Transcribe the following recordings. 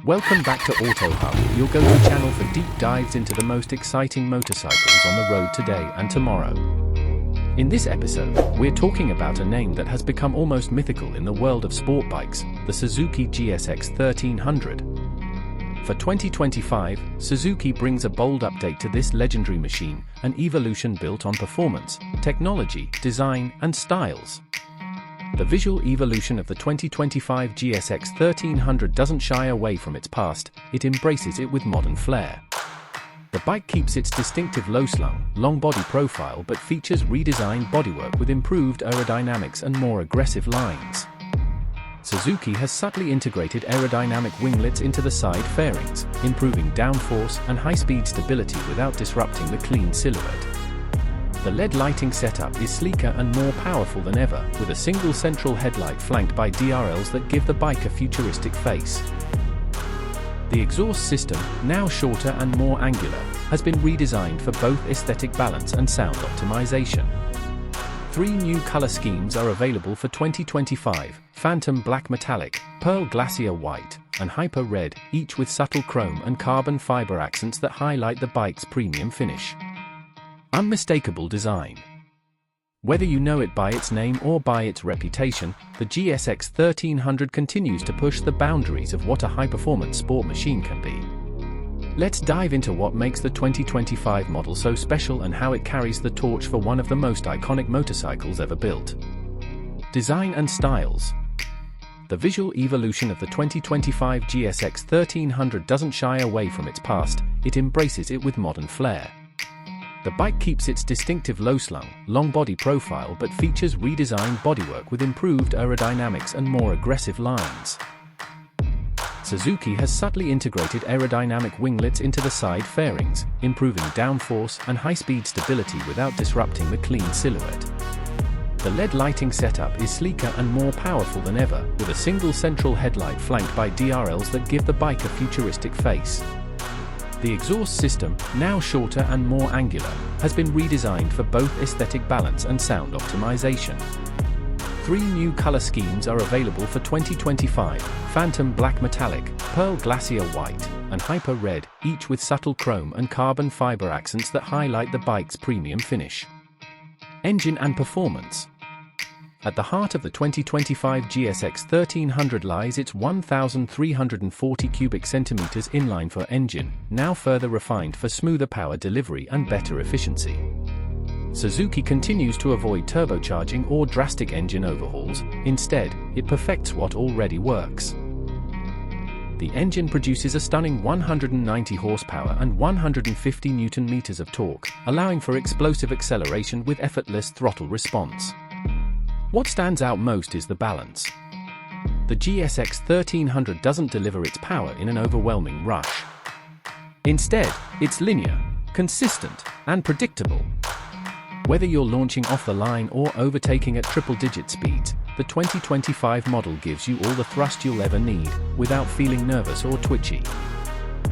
Welcome back to Auto Hub, your go-to channel for deep dives into the most exciting motorcycles on the road today and tomorrow. In this episode, we're talking about a name that has become almost mythical in the world of sport bikes, the Suzuki GSX 1300. For 2025, Suzuki brings a bold update to this legendary machine, an evolution built on performance, technology, design, and styles. The visual evolution of the 2025 GSX 1300 doesn't shy away from its past, it embraces it with modern flair. The bike keeps its distinctive low-slung, long-body profile but features redesigned bodywork with improved aerodynamics and more aggressive lines. Suzuki has subtly integrated aerodynamic winglets into the side fairings, improving downforce and high-speed stability without disrupting the clean silhouette. The LED lighting setup is sleeker and more powerful than ever, with a single central headlight flanked by DRLs that give the bike a futuristic face. The exhaust system, now shorter and more angular, has been redesigned for both aesthetic balance and sound optimization. 3 new color schemes are available for 2025: Phantom Black Metallic, Pearl Glacier White, and Hyper Red, each with subtle chrome and carbon fiber accents that highlight the bike's premium finish. Unmistakable design. Whether you know it by its name or by its reputation, the GSX 1300 continues to push the boundaries of what a high-performance sport machine can be. Let's dive into what makes the 2025 model so special and how it carries the torch for one of the most iconic motorcycles ever built. Design and styles. The visual evolution of the 2025 GSX 1300 doesn't shy away from its past, it embraces it with modern flair. The bike keeps its distinctive low-slung, long-body profile but features redesigned bodywork with improved aerodynamics and more aggressive lines. Suzuki has subtly integrated aerodynamic winglets into the side fairings, improving downforce and high-speed stability without disrupting the clean silhouette. The LED lighting setup is sleeker and more powerful than ever, with a single central headlight flanked by DRLs that give the bike a futuristic face. The exhaust system, now shorter and more angular, has been redesigned for both aesthetic balance and sound optimization. 3 new color schemes are available for 2025: Phantom Black Metallic, Pearl Glacier White, and Hyper Red, each with subtle chrome and carbon fiber accents that highlight the bike's premium finish. Engine and performance. At the heart of the 2025 GSX 1300 lies its 1,340 cubic centimeters inline-4 engine, now further refined for smoother power delivery and better efficiency. Suzuki continues to avoid turbocharging or drastic engine overhauls. Instead, it perfects what already works. The engine produces a stunning 190 horsepower and 150 Nm of torque, allowing for explosive acceleration with effortless throttle response. What stands out most is the balance. The GSX 1300 doesn't deliver its power in an overwhelming rush. Instead, it's linear, consistent, and predictable. Whether you're launching off the line or overtaking at triple-digit speeds, the 2025 model gives you all the thrust you'll ever need, without feeling nervous or twitchy.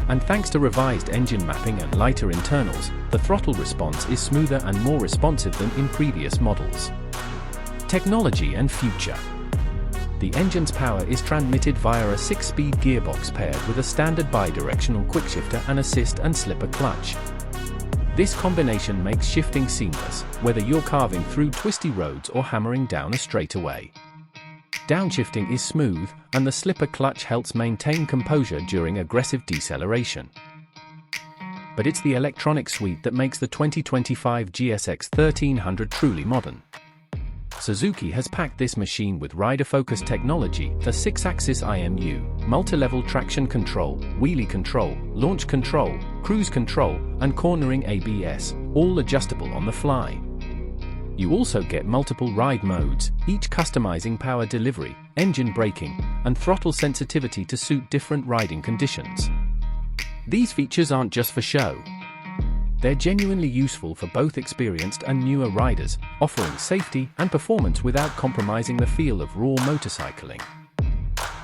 And thanks to revised engine mapping and lighter internals, the throttle response is smoother and more responsive than in previous models. Technology and future. The engine's power is transmitted via a 6-speed gearbox paired with a standard bi-directional quickshifter and assist and slipper clutch. This combination makes shifting seamless, whether you're carving through twisty roads or hammering down a straightaway. Downshifting is smooth, and the slipper clutch helps maintain composure during aggressive deceleration. But it's the electronic suite that makes the 2025 GSX 1300 truly modern. Suzuki has packed this machine with rider-focused technology: the 6-axis IMU, multi-level traction control, wheelie control, launch control, cruise control, and cornering ABS, all adjustable on the fly. You also get multiple ride modes, each customizing power delivery, engine braking, and throttle sensitivity to suit different riding conditions. These features aren't just for show. They're genuinely useful for both experienced and newer riders, offering safety and performance without compromising the feel of raw motorcycling.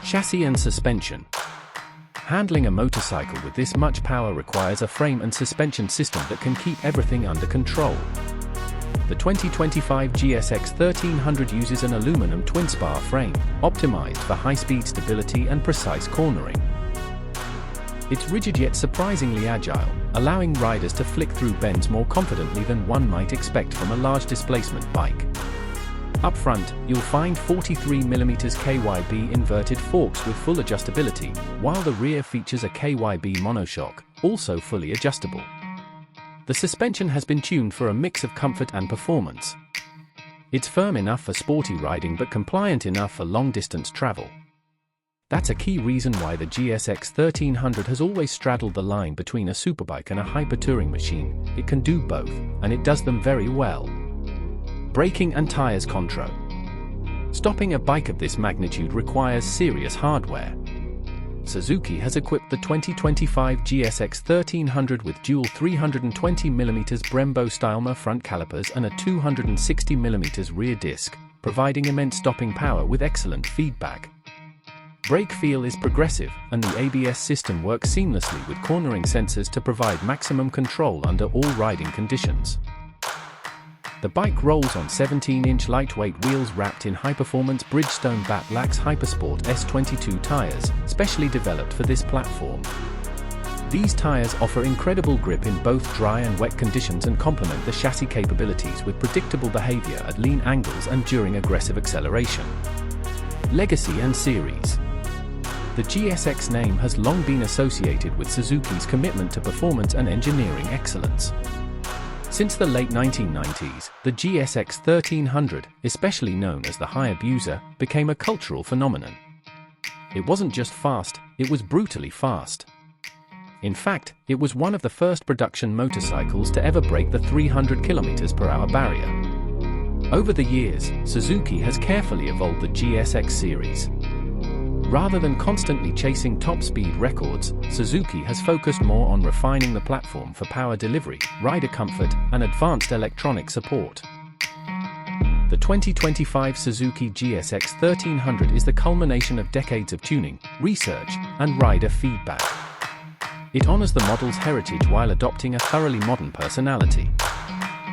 Chassis and suspension. Handling a motorcycle with this much power requires a frame and suspension system that can keep everything under control. The 2025 GSX 1300 uses an aluminum twin-spar frame, optimized for high-speed stability and precise cornering. It's rigid yet surprisingly agile, allowing riders to flick through bends more confidently than one might expect from a large displacement bike. Up front, you'll find 43mm KYB inverted forks with full adjustability, while the rear features a KYB monoshock, also fully adjustable. The suspension has been tuned for a mix of comfort and performance. It's firm enough for sporty riding but compliant enough for long-distance travel. That's a key reason why the GSX 1300 has always straddled the line between a superbike and a hyper-touring machine. It can do both, and it does them very well. Braking and tires control. Stopping a bike of this magnitude requires serious hardware. Suzuki has equipped the 2025 GSX 1300 with dual 320mm Brembo Stylmer front calipers and a 260mm rear disc, providing immense stopping power with excellent feedback. Brake feel is progressive, and the ABS system works seamlessly with cornering sensors to provide maximum control under all riding conditions. The bike rolls on 17-inch lightweight wheels wrapped in high-performance Bridgestone Batlax Hypersport S22 tires, specially developed for this platform. These tires offer incredible grip in both dry and wet conditions and complement the chassis capabilities with predictable behavior at lean angles and during aggressive acceleration. Legacy and series. The GSX name has long been associated with Suzuki's commitment to performance and engineering excellence. Since the late 1990s, the GSX 1300, especially known as the Hayabusa, became a cultural phenomenon. It wasn't just fast, it was brutally fast. In fact, it was one of the first production motorcycles to ever break the 300 km/h barrier. Over the years, Suzuki has carefully evolved the GSX series. Rather than constantly chasing top-speed records, Suzuki has focused more on refining the platform for power delivery, rider comfort, and advanced electronic support. The 2025 Suzuki GSX 1300 is the culmination of decades of tuning, research, and rider feedback. It honors the model's heritage while adopting a thoroughly modern personality.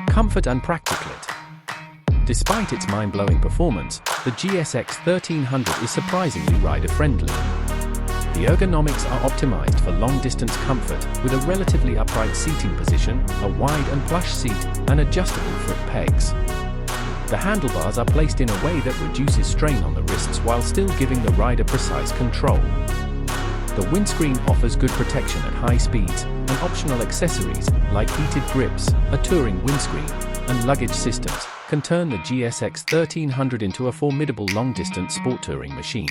Comfort and practicality. Despite its mind-blowing performance, the GSX 1300 is surprisingly rider-friendly. The ergonomics are optimized for long-distance comfort, with a relatively upright seating position, a wide and plush seat, and adjustable foot pegs. The handlebars are placed in a way that reduces strain on the wrists while still giving the rider precise control. The windscreen offers good protection at high speeds, and optional accessories, like heated grips, a touring windscreen, and luggage systems, can turn the GSX 1300 into a formidable long-distance sport touring machine.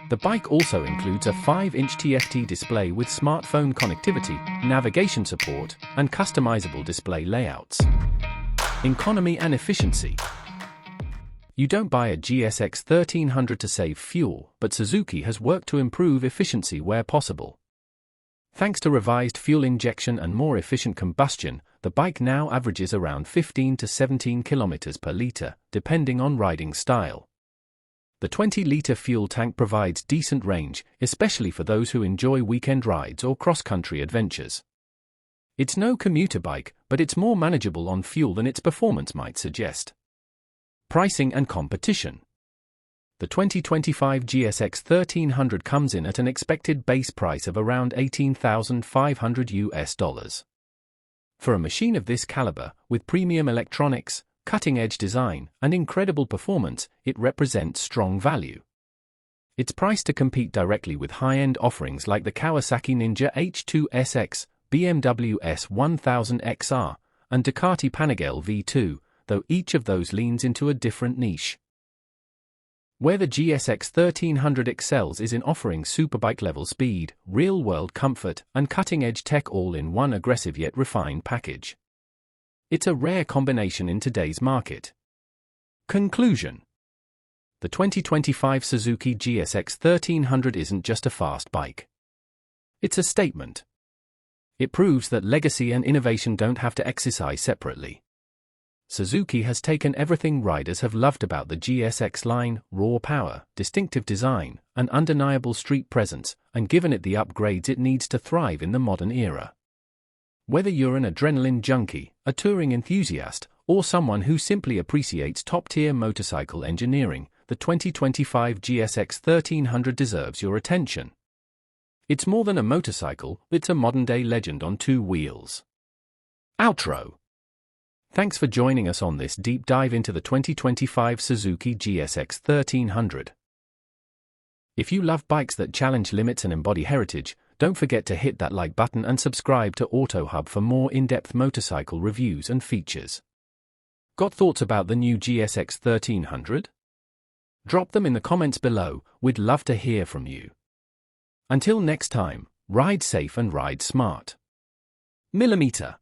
The bike also includes a 5-inch TFT display with smartphone connectivity, navigation support, and customizable display layouts. Economy and efficiency. You don't buy a GSX 1300 to save fuel, but Suzuki has worked to improve efficiency where possible. Thanks to revised fuel injection and more efficient combustion, the bike now averages around 15 to 17 km per litre, depending on riding style. The 20-litre fuel tank provides decent range, especially for those who enjoy weekend rides or cross-country adventures. It's no commuter bike, but it's more manageable on fuel than its performance might suggest. Pricing and competition. The 2025 GSX 1300 comes in at an expected base price of around $18,500. For a machine of this caliber, with premium electronics, cutting-edge design, and incredible performance, it represents strong value. It's priced to compete directly with high-end offerings like the Kawasaki Ninja H2 SX, BMW S1000 XR, and Ducati Panigale V2, though each of those leans into a different niche. Where the GSX 1300 excels is in offering superbike-level speed, real-world comfort, and cutting-edge tech all in one aggressive yet refined package. It's a rare combination in today's market. Conclusion. The 2025 Suzuki GSX 1300 isn't just a fast bike. It's a statement. It proves that legacy and innovation don't have to exercise separately. Suzuki has taken everything riders have loved about the GSX line, raw power, distinctive design, and undeniable street presence, and given it the upgrades it needs to thrive in the modern era. Whether you're an adrenaline junkie, a touring enthusiast, or someone who simply appreciates top-tier motorcycle engineering, the 2025 GSX 1300 deserves your attention. It's more than a motorcycle, it's a modern-day legend on two wheels. Outro. Thanks for joining us on this deep dive into the 2025 Suzuki GSX 1300. If you love bikes that challenge limits and embody heritage, don't forget to hit that like button and subscribe to AutoHub for more in-depth motorcycle reviews and features. Got thoughts about the new GSX 1300? Drop them in the comments below, we'd love to hear from you. Until next time, ride safe and ride smart. Millimeter.